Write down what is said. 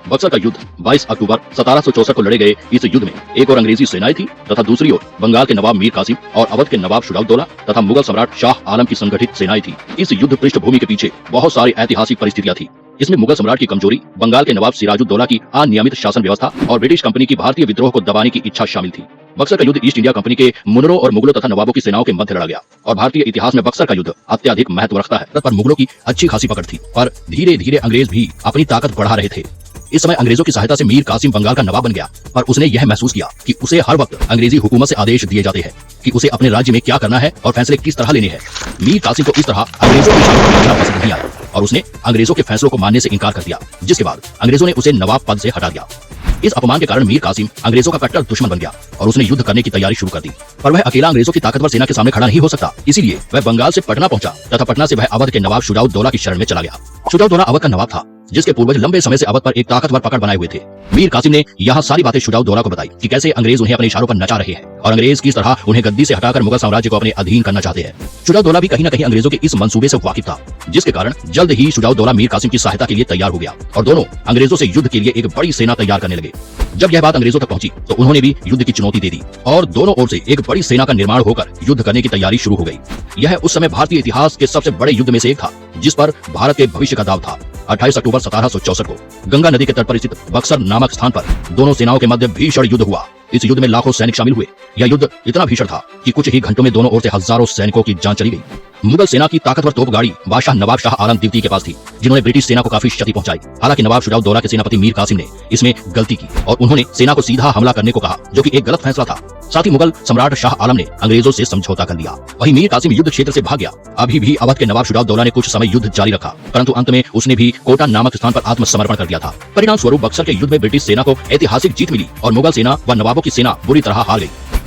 बक्सर का युद्ध 22 अक्टूबर 1764 को लड़े गए इस युद्ध में एक और अंग्रेजी सेनाएं थी तथा दूसरी ओर बंगाल के नवाब मीर कासिम और अवध के नवाब शुजाउद्दौला तथा मुगल सम्राट शाह आलम की संगठित सेनाएं थी। इस युद्ध पृष्ठभूमि के पीछे बहुत सारी ऐतिहासिक परिस्थितियां थी। इसमें मुगल सम्राट की कमजोरी, बंगाल के नवाब सिराजुद्दौला की अनियमित शासन व्यवस्था और ब्रिटिश कंपनी की भारतीय विद्रोह को दबाने की इच्छा शामिल थी। बक्सर का युद्ध ईस्ट इंडिया कंपनी के मुनरों और मुगलों तथा नवाबों की सेनाओं के मध्य लड़ा गया और भारतीय इतिहास में बक्सर का युद्ध अत्यधिक महत्व रखता है। पर मुगलों की अच्छी खासी पकड़ थी, पर धीरे धीरे अंग्रेज भी अपनी ताकत बढ़ा रहे थे। इस समय अंग्रेजों की सहायता से मीर कासिम बंगाल का नवाब बन गया, पर उसने यह महसूस किया कि उसे हर वक्त अंग्रेजी हुकूमत से आदेश दिए जाते हैं कि उसे अपने राज्य में क्या करना है और फैसले किस तरह लेने हैं। मीर कासिम को इस तरह अंग्रेजों की शासन मानना पसंद नहीं आया और उसने अंग्रेजों के फैसलों को मानने से इनकार कर दिया, जिसके बाद अंग्रेजों ने उसे नवाब पद से हटा दिया। इस अपमान के कारण मीर कासिम अंग्रेजों का कट्टर दुश्मन बन गया और उसने युद्ध करने की तैयारी शुरू कर दी। पर वह अकेला अंग्रेजों की ताकतवर सेना के सामने खड़ा नहीं हो सकता, इसीलिए वह बंगाल से पटना पहुंचा तथा पटना से वह अवध के नवाब शुजाउद्दौला की शरण में चला गया। शुजाउद्दौला अवध का नवाब था जिसके पूर्वज लंबे समय से अवध पर एक ताकतवर पकड़ बनाए हुए थे। मीर कासिम ने यहाँ सारी बातें शुजाउद्दौला को बताई कि कैसे अंग्रेज उन्हें अपने इशारों पर नचा रहे हैं और अंग्रेज किस तरह उन्हें गद्दी से हटाकर मुगल साम्राज्य को अपने अधीन करना चाहते हैं। शुजाउद्दौला भी कहीं न कहीं अंग्रेजों के इस मंसूबे से वाकिफ था, जिसके कारण जल्द ही शुजाउद्दौला मीर कासिम की सहायता के लिए तैयार हो गया और दोनों अंग्रेजों से युद्ध के लिए एक बड़ी सेना तैयार करने लगे। जब यह बात अंग्रेजों तक पहुंची तो उन्होंने भी युद्ध की चुनौती दे दी और दोनों ओर से एक बड़ी सेना का निर्माण होकर युद्ध करने की तैयारी शुरू हो गई। यह उस समय भारतीय इतिहास के सबसे बड़े युद्ध में से एक था, जिस पर भारत के भविष्य का दाव था। 28 अक्टूबर 1764 को गंगा नदी के तट पर स्थित बक्सर नामक स्थान पर दोनों सेनाओं के मध्य भीषण युद्ध हुआ। इस युद्ध में लाखों सैनिक शामिल हुए। यह युद्ध इतना भीषण था कि कुछ ही घंटों में दोनों ओर से हजारों सैनिकों की जान चली गई। मुगल सेना की ताकतवर तोप गाड़ी बादशाह नवाब शाह आलम द्वितीय के पास थी, जिन्होंने ब्रिटिश सेना को काफी क्षति पहुंचाई। हालांकि नवाब शुजाउद्दौला के सेनापति मीर कासिम ने इसमें गलती की और उन्होंने सेना को सीधा हमला करने को कहा, जो कि एक गलत फैसला था। साथ ही मुगल सम्राट शाह आलम ने अंग्रेजों से समझौता कर लिया। वहीं मीर कासिम युद्ध क्षेत्र से भाग गया। अभी भी अवध के नवाब शुजाउद्दौला ने कुछ समय युद्ध जारी रखा, परंतु अंत में उसने भी कोटा नामक स्थान पर आत्मसमर्पण कर दिया था। परिणाम स्वरूप बक्सर के युद्ध में ब्रिटिश सेना को ऐतिहासिक जीत मिली और मुगल सेना व नवाबों की सेना बुरी तरह हार गई।